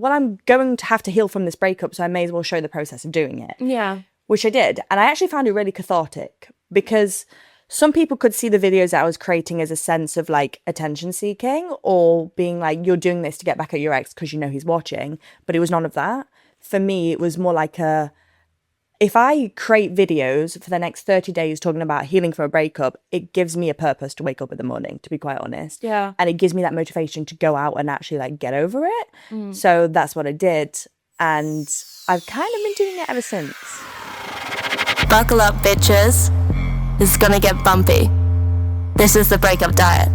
well, I'm going to have to heal from this breakup, so I may as well show the process of doing it. Yeah. Which I did. And I actually found it really cathartic because some people could see the videos that I was creating as a sense of like attention seeking or being like, you're doing this to get back at your ex because you know he's watching. But it was none of that. For me, it was more like if I create videos for the next 30 days talking about healing from a breakup, it gives me a purpose to wake up in the morning, to be quite honest. Yeah. And it gives me that motivation to go out and actually like get over it. So that's what I did. And I've kind of been doing it ever since. Buckle up, bitches. This is gonna get bumpy. This is the breakup diet.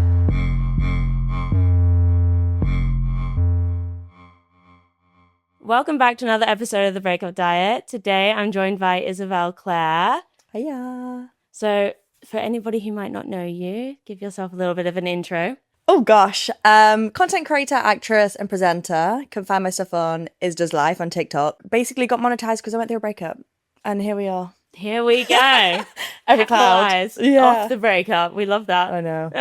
Welcome back to another episode of The Breakup Diet. Today, I'm joined by Isabelle Clare. Hiya. So, for anybody who might not know you, give yourself a little bit of an intro. Oh gosh, content creator, actress and presenter. Can find my stuff on Is Does Life on TikTok. Basically got monetized because I went through a breakup. And here we are. Here we go. Every cloud. Off the breakup. We love that. I know.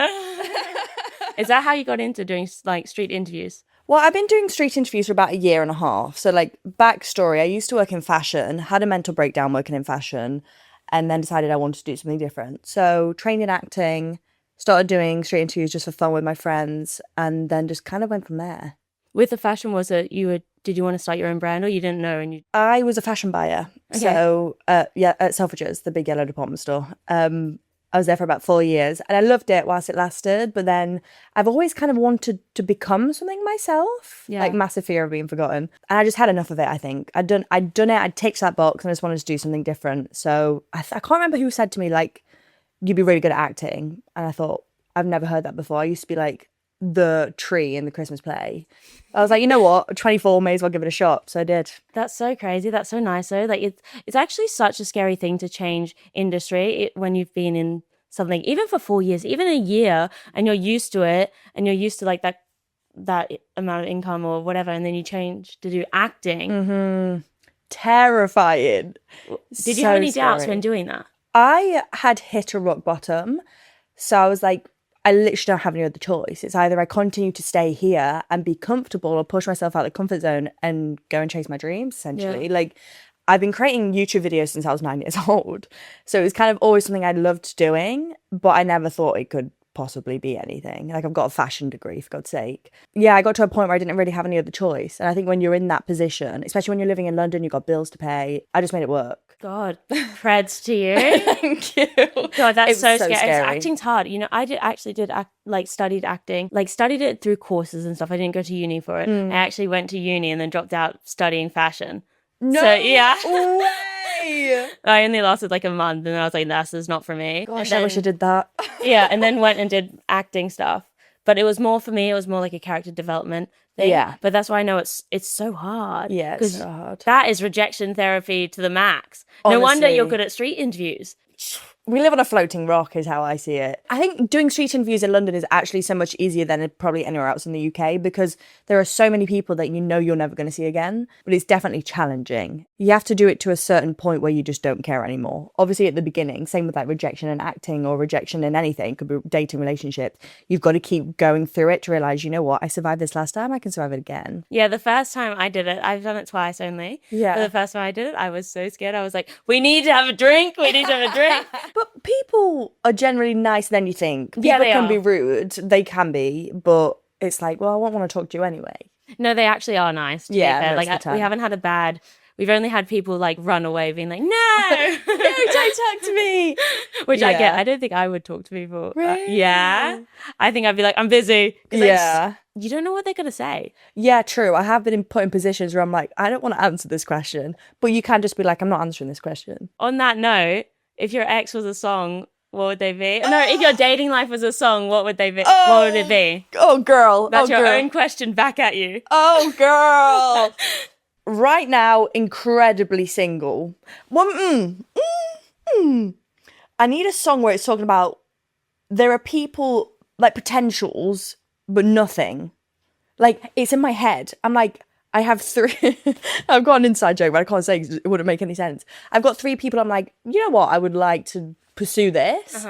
Is that how you got into doing like street interviews? Well, I've been doing street interviews for about a year and a half. So like backstory, I used to work in fashion, had a mental breakdown working in fashion, and then decided I wanted to do something different. So trained in acting, started doing street interviews just for fun with my friends, and then just kind of went from there. With the fashion, did you want to start your own brand or you didn't know? I was a fashion buyer. Okay. So at Selfridges, the big yellow department store. I was there for about 4 years and I loved it whilst it lasted. But then I've always kind of wanted to become something myself. Yeah. Like massive fear of being forgotten. And I just had enough of it, I think. I'd done it. I'd ticked that box and I just wanted to do something different. So I can't remember who said to me, like, you'd be really good at acting. And I thought, I've never heard that before. I used to be like the tree in the Christmas play. I was like, you know what? 24, may as well give it a shot. So I did. That's so crazy. That's so nice though. Like it's actually such a scary thing to change industry when you've been in something, even for 4 years, even a year, and you're used to it, and you're used to like that amount of income or whatever, and then you change to do acting. Mm-hmm. Terrifying. Did you have any doubts when doing that? I had hit a rock bottom. So I was like, I literally don't have any other choice. It's either I continue to stay here and be comfortable or push myself out of the comfort zone and go and chase my dreams, essentially. Yeah. Like, I've been creating YouTube videos since I was 9 years old. So it was kind of always something I loved doing, but I never thought it could possibly be anything. Like, I've got a fashion degree, for God's sake. Yeah, I got to a point where I didn't really have any other choice. And I think when you're in that position, especially when you're living in London, you've got bills to pay, I just made it work. God, creds to you. Thank you. God, that's so scary. scary. Acting's hard. You know, I studied acting, like studied it through courses and stuff. I didn't go to uni for it. I actually went to uni and then dropped out studying fashion. No so, yeah. way! I only lasted like a month and I was like, this is not for me. Gosh, I wish I did that. Yeah, and then went and did acting stuff. But it was more for me, it was more like a character development thing. Yeah. But that's why I know it's so hard. Yeah, it's so hard. That is rejection therapy to the max. No wonder you're good at street interviews. We live on a floating rock is how I see it. I think doing street interviews in London is actually so much easier than probably anywhere else in the UK because there are so many people that you know you're never going to see again, but it's definitely challenging. You have to do it to a certain point where you just don't care anymore. Obviously at the beginning, same with like rejection in acting or rejection in anything, could be dating, relationships. You've got to keep going through it to realise, you know what, I survived this last time, I can survive it again. Yeah, the first time I did it, I've done it twice only. Yeah. But the first time I did it, I was so scared. I was like, we need to have a drink. We need to have a drink. But people are generally nicer than you think. People Yeah, they can are. be rude. They can be, but it's like, well, I won't want to talk to you anyway. No, they actually are nice. To Yeah, be fair. most of the Like time. we haven't had a bad. We've only had people like run away, being like, "No, No, don't talk to me. which I get. Yeah. I don't think I would talk to people. Really? Yeah, I think I'd be like, I'm busy. 'Cause Yeah. you don't know what they're gonna say. Yeah, true. I have been put in positions where I'm like, I don't want to answer this question. But you can just be like, I'm not answering this question. On that note, if your ex was a song, what would they be? No, if your dating life was a song, what would they be? What would it be? Oh, girl. That's your girl. own question back at you. Oh, girl. Right now, incredibly single. I need a song where it's talking about there are people, like potentials, but nothing. Like, it's in my head. I'm like, I have 3. I've got an inside joke, but I can't say 'cause it wouldn't make any sense. I've got 3 people I'm like, you know what? I would like to pursue this,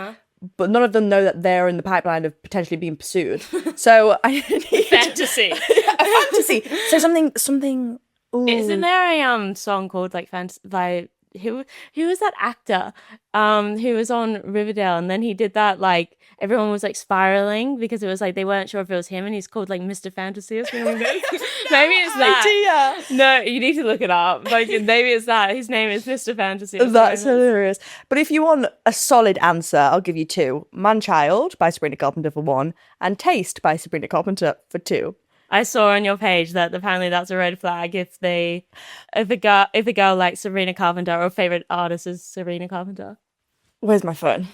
but none of them know that they're in the pipeline of potentially being pursued. So I need Fantasy. a fantasy. So something. Ooh. Isn't there a song called like fantasy by who was that actor who was on Riverdale, and then he did that, like everyone was like spiraling because it was like they weren't sure if it was him, and he's called like Mr. Fantasy or something like that. Maybe it's that. Idea. No, you need to look it up. Like maybe it's that. His name is Mr. Fantasy. That's hilarious. But if you want a solid answer, I'll give you two: Man-Child by Sabrina Carpenter for one, and Taste by Sabrina Carpenter for two. I saw on your page that apparently that's a red flag if a girl likes Sabrina Carpenter or favorite artist is Sabrina Carpenter. Where's my phone?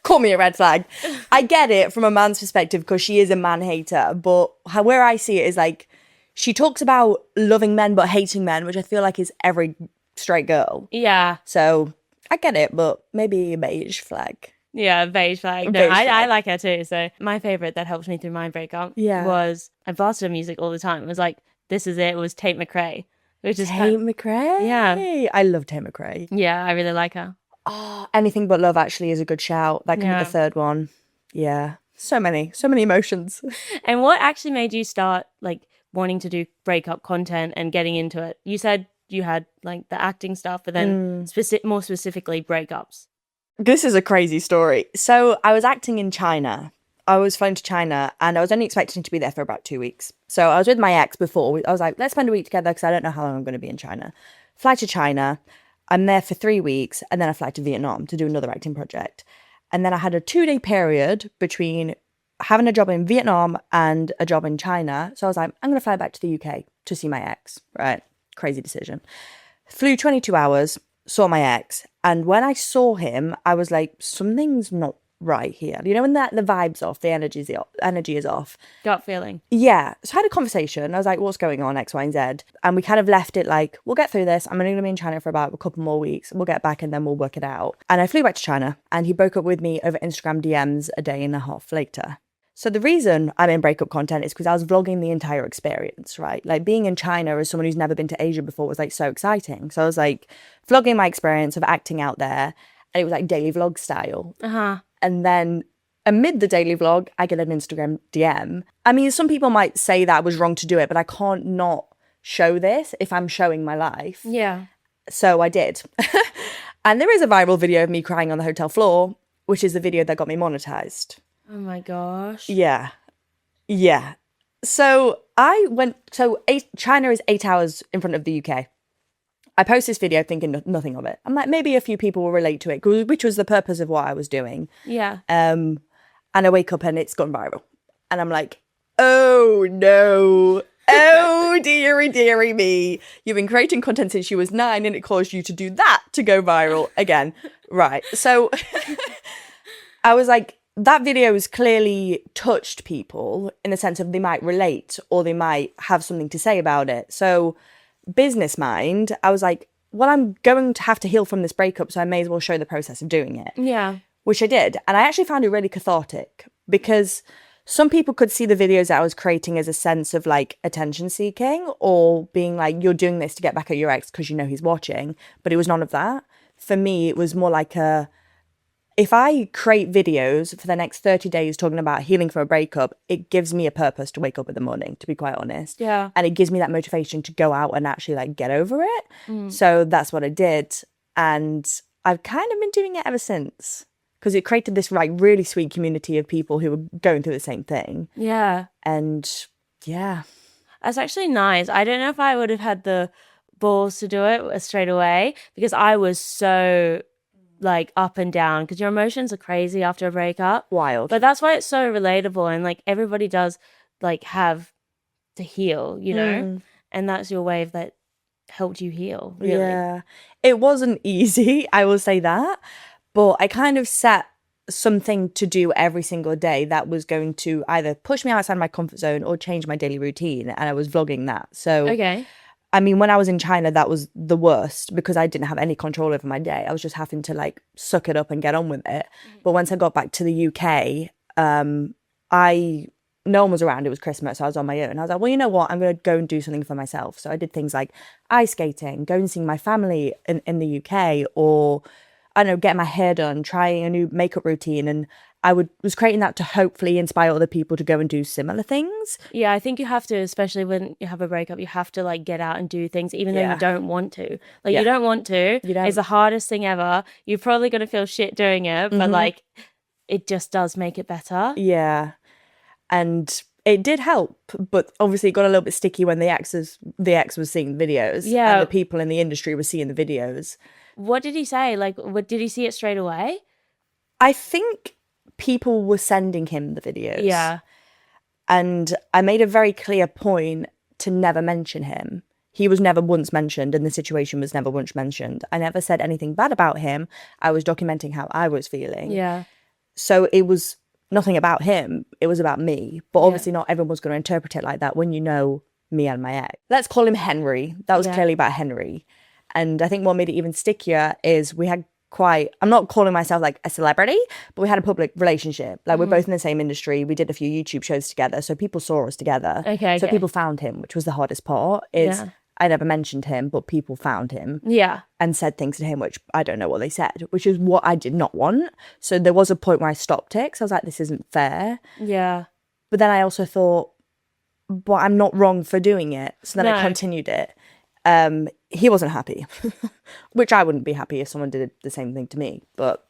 Call me a red flag. I get it from a man's perspective because she is a man hater, but where I see it is like she talks about loving men but hating men, which I feel like is every straight girl. Yeah. So I get it, but maybe a beige flag. Yeah, beige flag. No, Beige I flag. like her too. So my favorite that helped me through my breakup Yeah. was, I blasted her music all the time. It was like, this is it. It was Tate McRae. Which is Tate McRae? Yeah. I love Tate McRae. Yeah, I really like her. Oh, Anything But Love actually is a good shout. That can be Yeah. the third one. Yeah. So many emotions. And what actually made you start like wanting to do breakup content and getting into it? You said you had like the acting stuff, but then more specifically breakups. This is a crazy story. So I was acting in China. I was flown to China and I was only expecting to be there for about 2 weeks. So I was with my ex before. I was like, let's spend a week together because I don't know how long I'm going to be in China. Fly to China. I'm there for 3 weeks and then I fly to Vietnam to do another acting project. And then I had a 2-day period between having a job in Vietnam and a job in China. So I was like, I'm going to fly back to the UK to see my ex. Right. Crazy decision. Flew 22 hours, saw my ex. And when I saw him, I was like, something's not right here. You know, when the vibe's off, the energy is off. Gut feeling. Yeah. So I had a conversation. I was like, what's going on, X, Y, and Z? And we kind of left it like, we'll get through this. I'm only going to be in China for about a couple more weeks. We'll get back and then we'll work it out. And I flew back to China and he broke up with me over Instagram DMs a day and a half later. So the reason I'm in breakup content is because I was vlogging the entire experience, right? Like being in China as someone who's never been to Asia before was like so exciting. So I was like vlogging my experience of acting out there and it was like daily vlog style. Uh-huh. And then amid the daily vlog, I get an Instagram DM. I mean, some people might say that I was wrong to do it, but I can't not show this if I'm showing my life. Yeah. So I did. And there is a viral video of me crying on the hotel floor, which is the video that got me monetized. Oh my gosh. Yeah. So China is 8 hours in front of the UK. I post this video thinking nothing of it. I'm like, maybe a few people will relate to it, which was the purpose of what I was doing. Yeah. And I wake up and it's gone viral. And I'm like, oh no. Oh, dearie me. You've been creating content since you was 9 and it caused you to do that to go viral again. Right. So I was like, that video has clearly touched people in the sense of they might relate or they might have something to say about it. So business mind, I was like, well, I'm going to have to heal from this breakup, so I may as well show the process of doing it. Yeah. Which I did. And I actually found it really cathartic because some people could see the videos that I was creating as a sense of like attention seeking or being like, you're doing this to get back at your ex because you know he's watching. But it was none of that. For me, it was more like if I create videos for the next 30 days talking about healing from a breakup, it gives me a purpose to wake up in the morning, to be quite honest. Yeah. And it gives me that motivation to go out and actually like get over it. So that's what I did. And I've kind of been doing it ever since because it created this like really sweet community of people who were going through the same thing. Yeah. And yeah. That's actually nice. I don't know if I would have had the balls to do it straight away because I was so like up and down because your emotions are crazy after a breakup. Wild. But that's why it's so relatable and like everybody does like have to heal, you know? And that's your wave that helped you heal, really. Yeah. It wasn't easy, I will say that. But I kind of set something to do every single day that was going to either push me outside my comfort zone or change my daily routine. And I was vlogging that. So Okay. I mean, when I was in China, that was the worst because I didn't have any control over my day. I was just having to like suck it up and get on with it. But once I got back to the UK, no one was around. It was Christmas. So I was on my own. I was like, well, you know what? I'm going to go and do something for myself. So I did things like ice skating, go and see my family in the UK, or I don't know, getting my hair done, trying a new makeup routine, and I was creating that to hopefully inspire other people to go and do similar things. Yeah, I think you have to, especially when you have a breakup, you have to like get out and do things even though you don't want to. Like you don't want to. It's the hardest thing ever. You're probably going to feel shit doing it, but like it just does make it better. Yeah. And it did help, but obviously it got a little bit sticky when the ex was seeing the videos. Yeah. And the people in the industry were seeing the videos. What did he say? Like, did he see it straight away? I think people were sending him the videos. Yeah. And I made a very clear point to never mention him. He was never once mentioned, and the situation was never once mentioned. I never said anything bad about him. I was documenting how I was feeling. Yeah. So it was nothing about him. It was about me. But obviously not everyone's going to interpret it like that when you know me and my ex. Let's call him Henry. That was clearly about Henry. And I think what made it even stickier is we had I'm not calling myself like a celebrity, but we had a public relationship. Like we're both in the same industry. We did a few YouTube shows together. So people saw us together. Okay. So people found him, which was the hardest part is I never mentioned him, but people found him. Yeah. And said things to him, which I don't know what they said, which is what I did not want. So there was a point where I stopped it because I was like, this isn't fair. Yeah. But then I also thought, but I'm not wrong for doing it. So then I continued it. He wasn't happy, which I wouldn't be happy if someone did the same thing to me. But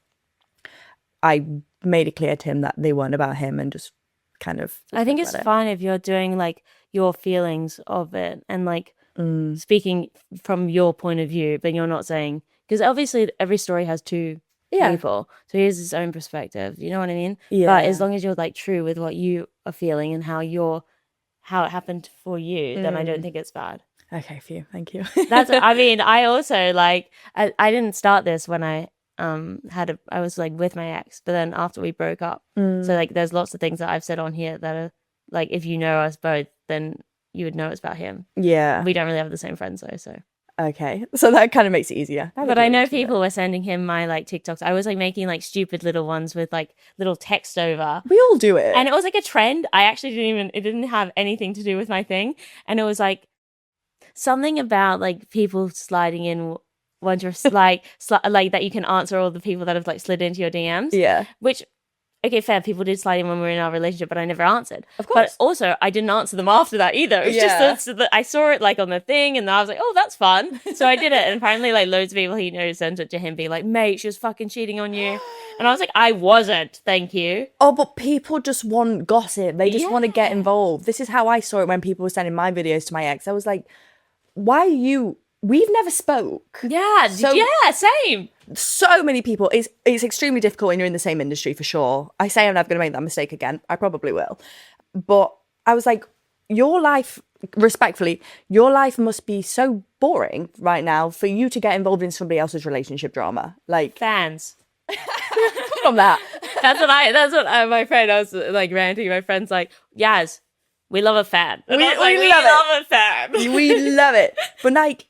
I made it clear to him that they weren't about him and just kind of. I think it's fine if you're doing like your feelings of it and like speaking from your point of view, but you're not saying, because obviously every story has two people. So he has his own perspective. You know what I mean? Yeah. But as long as you're like true with what you are feeling and how it happened for you, then I don't think it's bad. Okay, phew, thank you. I mean, I also like, I didn't start this when I I was like with my ex, but then after we broke up. So like there's lots of things that I've said on here that are like, if you know us both, then you would know it's about him. Yeah. We don't really have the same friends though, so. Okay, so that kind of makes it easier. But I know people were sending him my like TikToks. I was like making like stupid little ones with like little text over. We all do it. And it was like a trend. I actually it didn't have anything to do with my thing. And it was like something about like people sliding in once you're like that you can answer all the people that have like slid into your DMs. Yeah. Which, okay, fair, people did slide in when we were in our relationship, but I never answered. Of course. But also, I didn't answer them after that either. It was just that I saw it like on the thing, and I was like, oh, that's fun. So I did it, and apparently, like loads of people he knows sent it to him, being like, mate, she was fucking cheating on you. And I was like, I wasn't, thank you. Oh, but people just want gossip. They just want to get involved. This is how I saw it when people were sending my videos to my ex. I was like, why are you... We've never spoke. Yeah, same. So many people. It's extremely difficult when you're in the same industry, for sure. I say I'm never going to make that mistake again. I probably will. But I was like, your life, respectfully, your life must be so boring right now for you to get involved in somebody else's relationship drama. Like... Fans. From that. That's what my friend, I was like ranting, my friend's like, Yaz, we love a fan. And We I was like, love a fan. We love it. But like,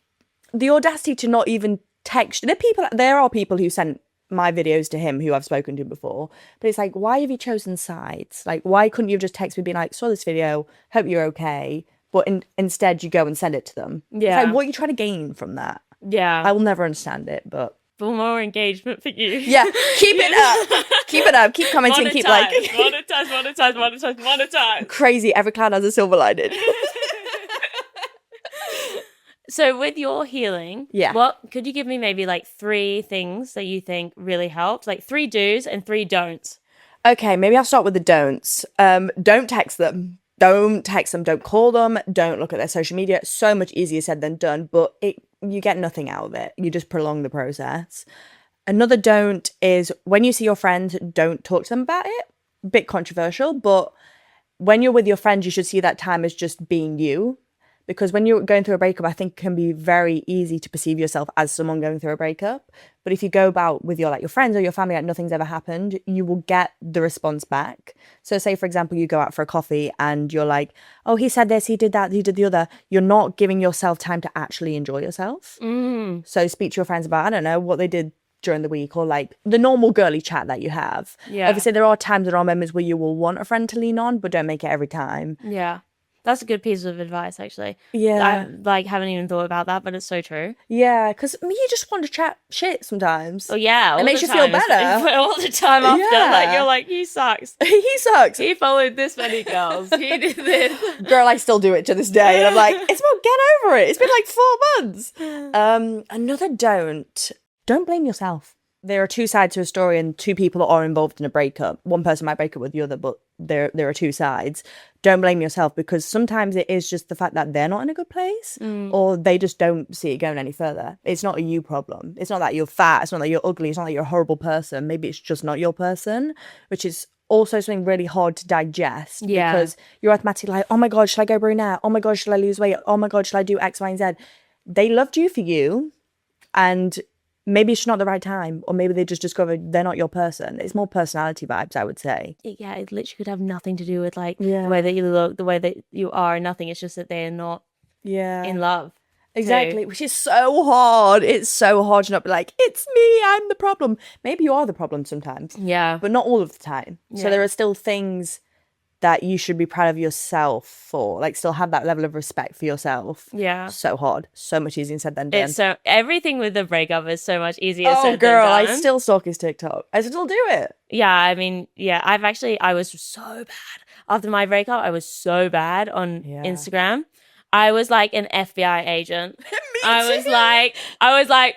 the audacity to not even text. There are people who sent my videos to him who I've spoken to before. But it's like, why have you chosen sides? Like, why couldn't you have just text me being like, saw this video, hope you're okay. But instead you go and send it to them. Yeah. It's like, what are you trying to gain from that? Yeah. I will never understand it, but... For more engagement for you. Yeah, keep it up. Keep it up. Keep commenting. Keep liking. Monetize. Crazy. Every cloud has a silver lining. So with your healing, what could you give me maybe like 3 things that you think really helped? Like 3 do's and 3 don'ts. Okay, maybe I'll start with the don'ts. Don't text them. Don't text them. Don't call them. Don't look at their social media. It's so much easier said than done, but you get nothing out of it. You just prolong the process. Another don't is when you see your friends, don't talk to them about it. Bit controversial, but when you're with your friends, you should see that time as just being you. Because when you're going through a breakup, I think it can be very easy to perceive yourself as someone going through a breakup. But if you go about with your friends or your family like nothing's ever happened, you will get the response back. So say, for example, you go out for a coffee and you're like, oh, he said this, he did that, he did the other. You're not giving yourself time to actually enjoy yourself. So speak to your friends about, I don't know, what they did during the week or like the normal girly chat that you have. Yeah. Obviously, there are times, there are moments where you will want a friend to lean on, but don't make it every time. Yeah. That's a good piece of advice, actually. Yeah. I haven't even thought about that, but it's so true. Yeah, because you just want to chat shit sometimes. Oh yeah, It makes you feel better. All the time after, Yeah. you're like, he sucks. He sucks. He followed this many girls. He did this. Girl, I still do it to this day. And I'm like, it's about get over it. It's been like 4 months. Another don't blame yourself. There are two sides to a story and two people that are involved in a breakup. One person might break up with the other, but there are two sides. Don't blame yourself, because sometimes it is just the fact that they're not in a good place or they just don't see it going any further. It's not a you problem. It's not that you're fat. It's not that you're ugly. It's not that you're a horrible person. Maybe it's just not your person, which is also something really hard to digest. Yeah. Because you're automatically like, oh my God, should I go brunette? Oh my God, should I lose weight? Oh my God, should I do X, Y, and Z? They loved you for you, and maybe it's not the right time, or maybe they just discovered they're not your person. It's more personality vibes, I would say. Yeah, it literally could have nothing to do with like the way that you look, the way that you are, nothing. It's just that they're not in love. Exactly, too. which is so hard. It's so hard to not be like, it's me, I'm the problem. Maybe you are the problem sometimes, Yeah. but not all of the time. So Yeah. there are still things that you should be proud of yourself for, like still have that level of respect for yourself. Yeah. So hard, so much easier said than done. It's so everything with the breakup is so much easier said Oh than girl, I done. still stalk his TikTok. I still do it. Yeah, I mean, yeah, I was so bad. After my breakup, I was so bad on Instagram. I was like an FBI agent. I was like,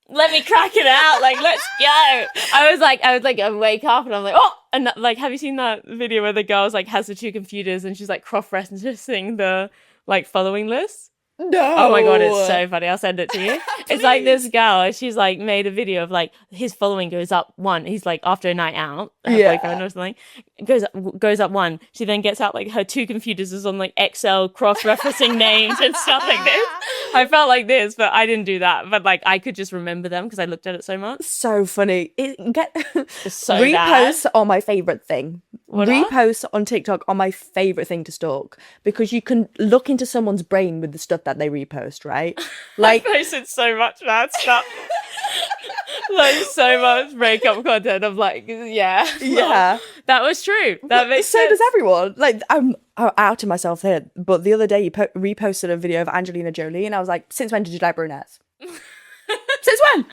let me crack it out. Like, let's go. I wake up and I'm like, oh, and like, have you seen that video where the girl's like has the two computers and she's like cross-referencing the like following list? No. Oh my God, it's so funny. I'll send it to you. It's like this girl, and she's like made a video of like his following goes up one. He's like after a night out, her boyfriend or something, goes up one. She then gets out like her two computers is on like Excel cross-referencing names and stuff like this. I felt like this, but I didn't do that. But like I could just remember them because I looked at it so much. So funny. It's so Reposts are my favorite thing. What are? Reposts on TikTok are my favorite thing to stalk, because you can look into someone's brain with the stuff that they repost, right? Like, I posted so much bad stuff. Like so much breakup content. I'm like, yeah. That was true. That makes so sense. does everyone. Like, I'm outing myself here, but the other day you reposted a video of Angelina Jolie, and I was like, since when did you like brunettes? Since when?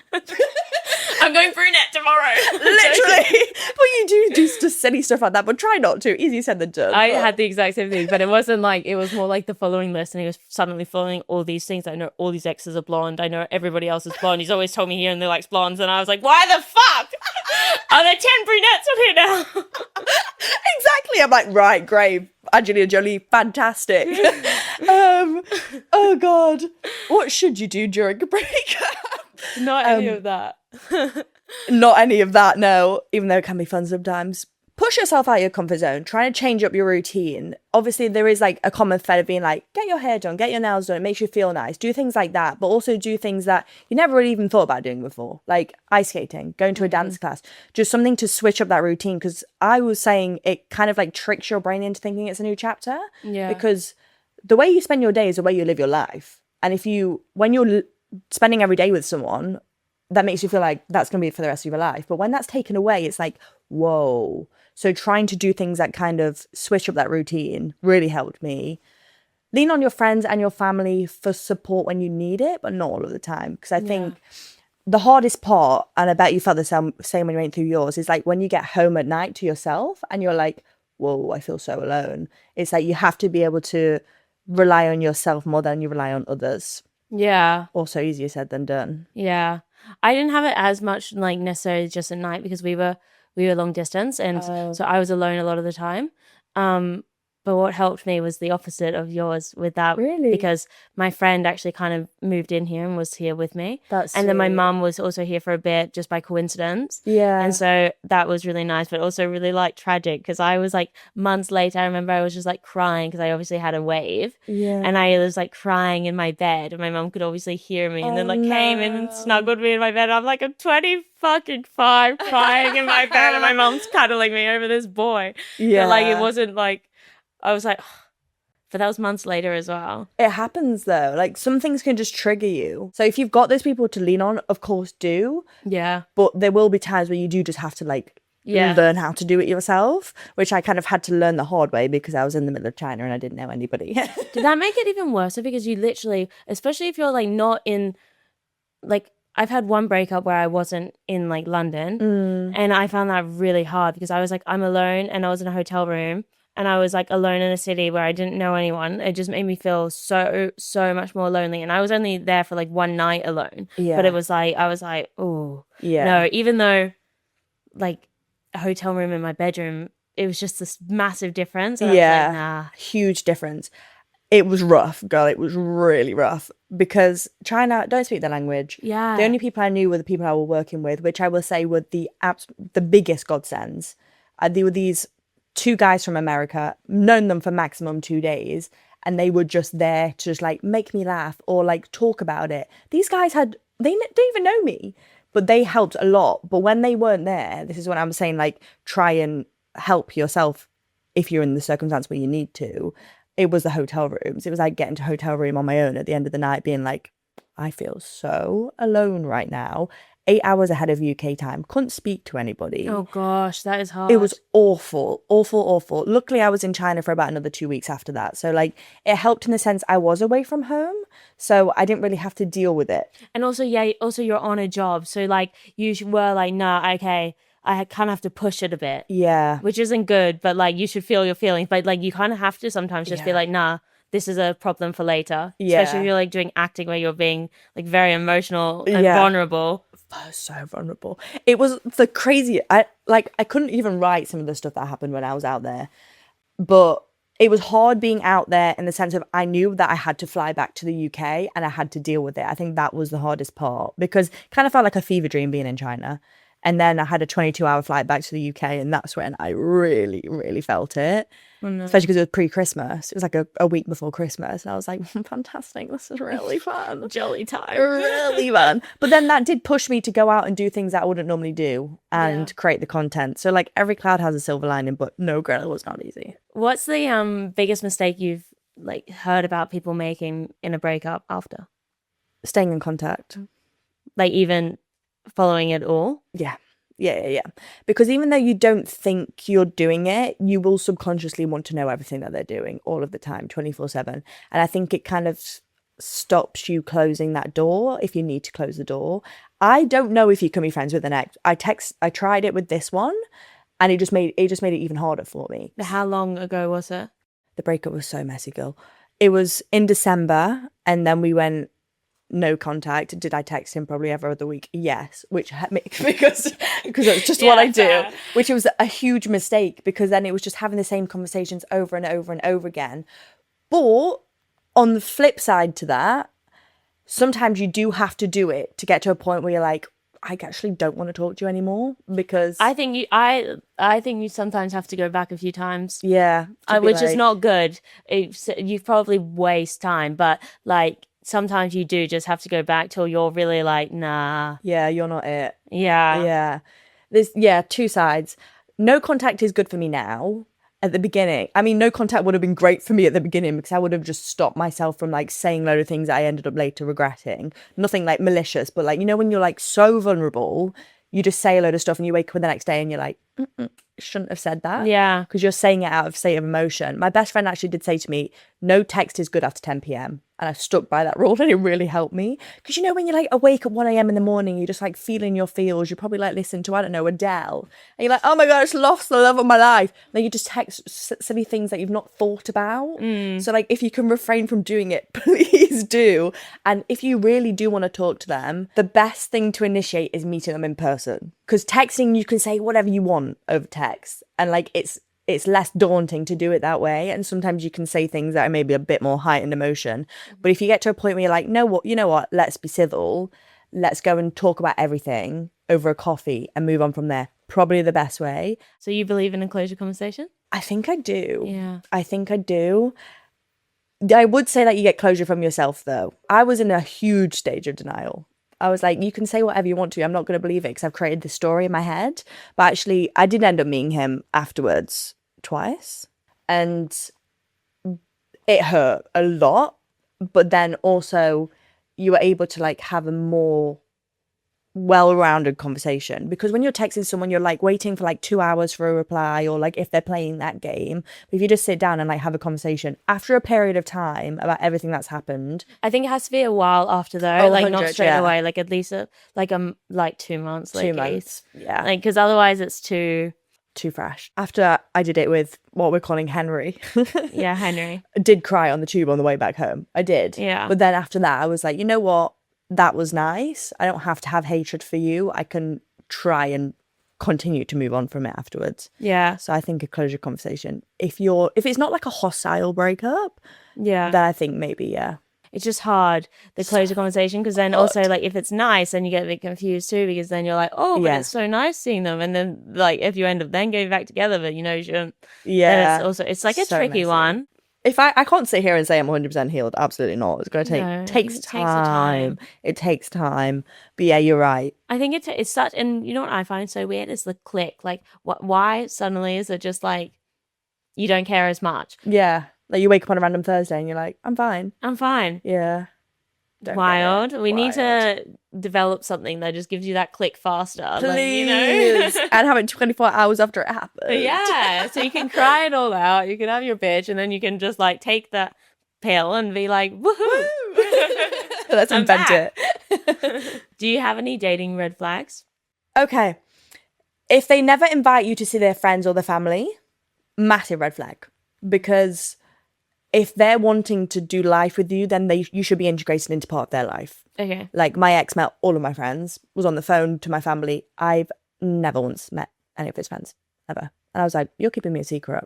I'm going brunette tomorrow. Literally. But you do just silly stuff like that, but try not to. Easier said than done. I had the exact same thing, but it wasn't like, it was more like the following list, and he was suddenly following all these things. I know all these exes are blonde. I know everybody else is blonde. He's always told me he only likes blondes, and I was like, why the fuck? Are there 10 brunettes on here now? Exactly. I'm like, right, great. Angelina Jolie, fantastic. Oh God. What should you do during a breakup? Not any of that. Not any of that, no. Even though it can be fun sometimes. Push yourself out of your comfort zone. Trying to change up your routine. Obviously, there is like a common thread of being like, get your hair done, get your nails done. It makes you feel nice. Do things like that. But also do things that you never really even thought about doing before. Like ice skating, going to a dance class. Just something to switch up that routine. Because I was saying it kind of like tricks your brain into thinking it's a new chapter. Yeah. Because the way you spend your day is the way you live your life. And when you're spending every day with someone, that makes you feel like that's going to be for the rest of your life. But when that's taken away, it's like, whoa. So trying to do things that kind of switch up that routine really helped me. Lean on your friends and your family for support when you need it, but not all of the time. Because I think the hardest part, and I bet you felt the same when you went through yours, is like when you get home at night to yourself and you're like, whoa, I feel so alone. It's like you have to be able to rely on yourself more than you rely on others. Yeah. Also easier said than done. Yeah. I didn't have it as much like necessarily just at night because we were long distance, and so I was alone a lot of the time. But what helped me was the opposite of yours with that. Really? Because my friend actually kind of moved in here and was here with me. And then my mum was also here for a bit just by coincidence. Yeah. And so that was really nice, but also really like tragic because I was like months later, I remember I was just like crying because I obviously had a wave. Yeah. And I was like crying in my bed and my mum could obviously hear me and then like came in and snuggled me in my bed. I'm like, I'm 25 crying in my bed and my mum's cuddling me over this boy. Yeah. But like it wasn't like, I was like, but that was months later as well. It happens though. Like some things can just trigger you. So if you've got those people to lean on, of course do. Yeah. But there will be times where you do just have to like learn how to do it yourself, which I kind of had to learn the hard way because I was in the middle of China and I didn't know anybody. Did that make it even worse? Because you literally, especially if you're like not in, like, I've had one breakup where I wasn't in like London, and I found that really hard because I was like, I'm alone, and I was in a hotel room, and I was like alone in a city where I didn't know anyone. It just made me feel so much more lonely, and I was only there for like one night alone. But it was like, I was like, oh no, even though like a hotel room in my bedroom, it was just this massive difference. And I was like, nah, huge difference. It was rough, girl. It was really rough because China don't speak the language. Yeah. The only people I knew were the people I were working with, which I will say were the biggest godsends. They were these two guys from America, known them for maximum 2 days, and they were just there to just like make me laugh or like talk about it. These guys don't even know me, but they helped a lot. But when they weren't there, this is what I'm saying, like, try and help yourself if you're in the circumstance where you need to. It was the hotel rooms. It was like getting to a hotel room on my own at the end of the night being like, I feel so alone right now. 8 hours ahead of UK time. Couldn't speak to anybody. Oh gosh, that is hard. It was awful, awful, awful. Luckily, I was in China for about another 2 weeks after that. So like it helped in the sense I was away from home. So I didn't really have to deal with it. And also, you're on a job. So like you were like, nah, okay, I kind of have to push it a bit. Yeah. Which isn't good, but like you should feel your feelings. But like you kind of have to sometimes just be like, nah, this is a problem for later. Yeah. Especially if you're like doing acting where you're being like very emotional and vulnerable. So vulnerable. It was the crazy. I couldn't even write some of the stuff that happened when I was out there. But it was hard being out there in the sense of I knew that I had to fly back to the UK and I had to deal with it. I think that was the hardest part because it kind of felt like a fever dream being in China. And then I had a 22-hour flight back to the UK, and that's when I really, really felt it. Oh, no. Especially because it was pre-Christmas. It was like a week before Christmas. And I was like, fantastic, this is really fun. Jolly time. Really fun. But then that did push me to go out and do things that I wouldn't normally do and create the content. So like every cloud has a silver lining, but no, girl, it was not easy. What's the biggest mistake you've like heard about people making in a breakup after? Staying in contact. Like even following it all? Yeah. Because even though you don't think you're doing it, you will subconsciously want to know everything that they're doing all of the time, 24/7. And I think it kind of stops you closing that door if you need to close the door. I don't know if you can be friends with an ex. I tried it with this one and it just made it even harder for me. How long ago was it? The breakup was so messy, girl. It was in December and then we went no contact. Did I text him probably every other week? Yes, which because that's just what I do. Fair. Which was a huge mistake because then it was just having the same conversations over and over and over again. But on the flip side to that, sometimes you do have to do it to get to a point where you're like, I actually don't want to talk to you anymore because I think you sometimes have to go back a few times. Yeah, which is not good. You probably waste time, but like. Sometimes you do just have to go back till you're really like, nah. Yeah, you're not it. Yeah. There's, two sides. No contact is good for me now. At the beginning, I mean, no contact would have been great for me at the beginning because I would have just stopped myself from like saying a load of things that I ended up later regretting. Nothing like malicious, but like, you know, when you're like so vulnerable, you just say a load of stuff and you wake up the next day and you're like, shouldn't have said that. Yeah. Because you're saying it out of state of emotion. My best friend actually did say to me, no text is good after 10 p.m. And I stuck by that rule and it really helped me. Because you know, when you're like awake at 1 a.m. in the morning, you're just like feeling your feels. You're probably like listening to, I don't know, Adele. And you're like, oh my God, I just lost the love of my life. And then you just text silly things that you've not thought about. So like, if you can refrain from doing it, please do. And if you really do want to talk to them, the best thing to initiate is meeting them in person. Because texting, you can say whatever you want over text. And like, it's less daunting to do it that way. And sometimes you can say things that are maybe a bit more heightened emotion. But if you get to a point where you're like, no, you know what, let's be civil. Let's go and talk about everything over a coffee and move on from there. Probably the best way. So you believe in a closure conversation? I think I do. Yeah. I think I do. I would say that you get closure from yourself though. I was in a huge stage of denial. I was like, you can say whatever you want to. I'm not going to believe it because I've created this story in my head. But actually, I did end up meeting him afterwards twice. And it hurt a lot. But then also, you were able to like have a more well-rounded conversation, because when you're texting someone, you're like waiting for like 2 hours for a reply, or like if they're playing that game. But if you just sit down and like have a conversation after a period of time about everything that's happened. I think it has to be a while after though, Oh, like not 100, straight yeah. away, like at least like 2 months, like 2 months, yeah, like because otherwise it's too fresh. After I did it with what we're calling Henry, yeah, Henry. I did cry on the tube on the way back home. I did. Yeah. But then after that, I was like, you know what? That was nice. I don't have to have hatred for you. I can try and continue to move on from it afterwards. Yeah. So I think a closure conversation, if it's not like a hostile breakup, Yeah. then I think maybe, yeah. It's just hard, the closure conversation, because then also like if it's nice, then you get a bit confused too, because then you're like, oh, but Yeah. it's so nice seeing them, and then like if you end up then going back together, but you know you shouldn't. Yeah. Then it's like a So tricky messy. one. If I can't sit here and say I'm 100% healed. Absolutely not. It's going to take, No, takes it takes the time. time. It takes time. But yeah, you're right. I think it's such, and you know what I find so weird is the click. Like, why suddenly is it just like you don't care as much? Yeah. Like you wake up on a random Thursday and you're like, I'm fine. I'm fine. Yeah. Don't get it. Wild. We need Wild. to develop something that just gives you that click faster. Please. Like, you know? And have it 24 hours after it happens. Yeah. So you can cry it all out. You can have your bitch, and then you can just like take that pill and be like, woohoo. Let's I'm invent back. it. Do you have any dating red flags? Okay. If they never invite you to see their friends or their family, massive red flag. Because if they're wanting to do life with you, then you should be integrated into part of their life. Okay. Like my ex met all of my friends, was on the phone to my family. I've never once met any of his friends, ever. And I was like, you're keeping me a secret.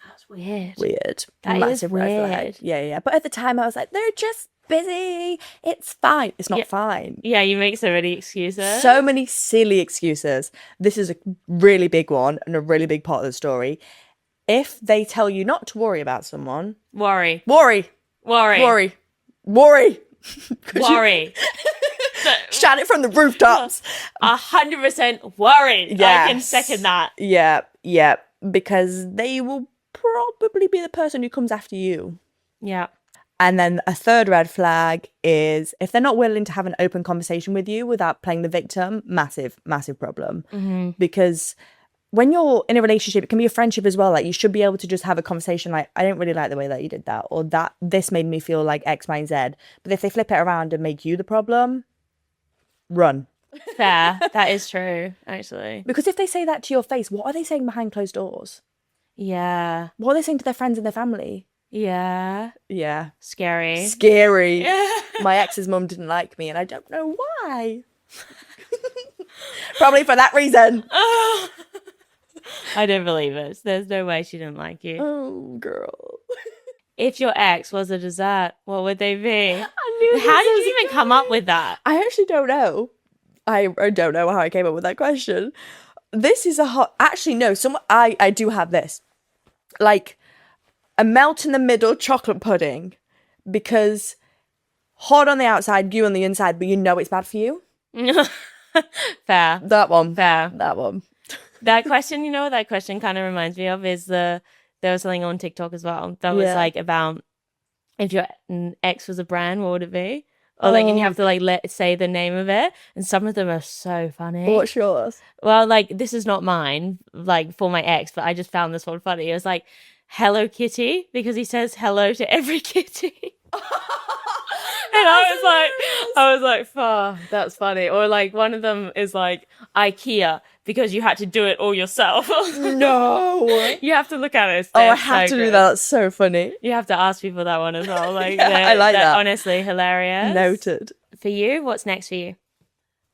That's weird. Weird. That is Massive red flag. weird. Yeah. But at the time I was like, they're just busy. It's fine. It's not Yeah. fine. Yeah, you make so many excuses. So many silly excuses. This is a really big one and a really big part of the story. If they tell you not to worry about someone, worry. worry. 'Cause shout it from the rooftops. 100% worry. I can Yes. second that. Yeah. Because they will probably be the person who comes after you. Yeah. And then a third red flag is if they're not willing to have an open conversation with you without playing the victim, massive problem. Mm-hmm. Because when you're in a relationship, it can be a friendship as well. Like you should be able to just have a conversation like, I don't really like the way that you did that, or that this made me feel like X, Y, and Z. But if they flip it around and make you the problem, run. Fair. That is true, actually. Because if they say that to your face, what are they saying behind closed doors? Yeah. What are they saying to their friends and their family? Yeah. Yeah. Scary. Scary. Yeah. My ex's mum didn't like me and I don't know why. Probably for that reason. I don't believe it. There's no way she didn't like you. Oh, girl. If your ex was a dessert, what would they be? I knew How this did was you even come up with that? I actually don't know. I don't know how I came up with that question. This is a hot... Actually, no. I do have this. Like, a melt-in-the-middle chocolate pudding. Because hot on the outside, you on the inside, but you know it's bad for you. Fair. That one. Fair. That one. That question, you know what that question kind of reminds me of is there was something on TikTok as well that was Yeah. like about if your ex was a brand, what would it be? Or like, and you have to like say the name of it, and some of them are so funny. What's yours? Well, like this is not mine, like for my ex, but I just found this one funny. It was like Hello Kitty because he says hello to every kitty. And I was like, fuck, that's funny. Or like one of them is like IKEA because you had to do it all yourself. No. You have to look at it. Oh, I They're have so to do good. that. That's so funny. You have to ask people that one as well. Like, Yeah, I like they're that. honestly hilarious. Noted. For you, what's next for you?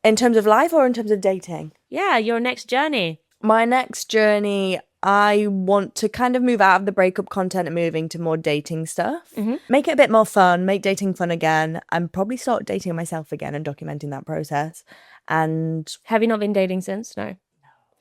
In terms of life or in terms of dating? Yeah, your next journey. My next journey, I want to kind of move out of the breakup content and moving to more dating stuff. Mm-hmm. Make it a bit more fun, make dating fun again, and probably start dating myself again and documenting that process. And Have you not been dating since? No.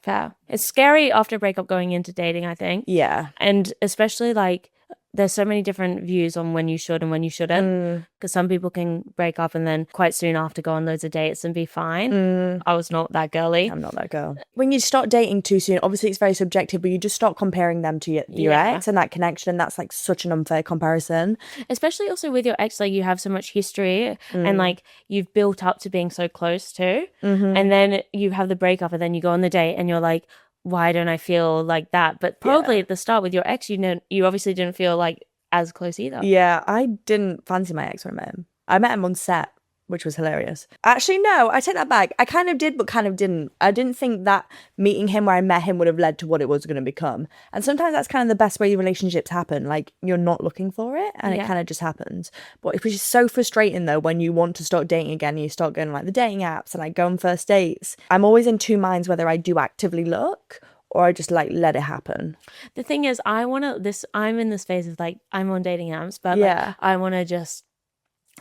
Fair. It's scary after a breakup going into dating, I think. yeah, And especially like there's so many different views on when you should and when you shouldn't. Because some people can break up and then quite soon after go on loads of dates and be fine. I was not that girly. I'm not that girl. When you start dating too soon, obviously it's very subjective, but you just start comparing them to your ex and that connection. That's like such an unfair comparison. Especially also with your ex, like you have so much history and like you've built up to being so close to. And then you have the breakup and then you go on the date and you're like, why don't I feel like that? But probably at the start with your ex, you obviously didn't feel like as close either. Yeah, I didn't fancy my ex when I met him. I met him on set, which was hilarious. Actually, no, I take that back. I kind of did, but kind of didn't. I didn't think that meeting him where I met him would have led to what it was going to become. And sometimes that's kind of the best way relationships happen. Like, you're not looking for it and it kind of just happens. But it was just so frustrating, though, when you want to start dating again and you start going like the dating apps and like go on first dates. I'm always in two minds whether I do actively look or I just like let it happen. The thing is, I'm in this phase of like, I'm on dating apps, but like, I want to just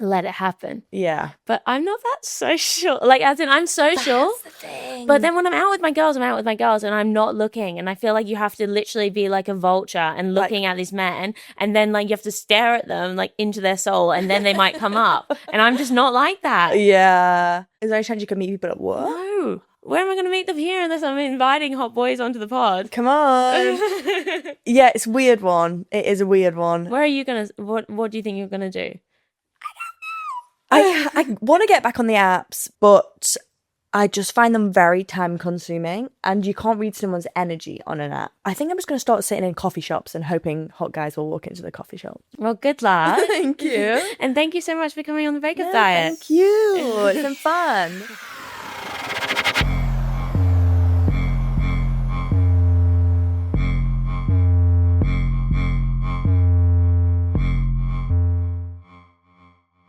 let it happen. Yeah. But I'm not that social. Like, as in, I'm social. That's the thing. But then when I'm out with my girls, and I'm not looking. And I feel like you have to literally be like a vulture and looking at these men. And then like you have to stare at them like into their soul. And then they might come up. And I'm just not like that. Yeah. Is there any chance you could meet people at work? No. Where am I going to meet them here unless I'm inviting hot boys onto the pod? Come on. Yeah, it's a weird one. It is a weird one. Where are you going to, what do you think you're going to do? I want to get back on the apps, but I just find them very time consuming and you can't read someone's energy on an app. I think I'm just going to start sitting in coffee shops and hoping hot guys will walk into the coffee shop. Well, good luck. Thank you. And thank you so much for coming on the breakup diet. Thank you. It's been fun.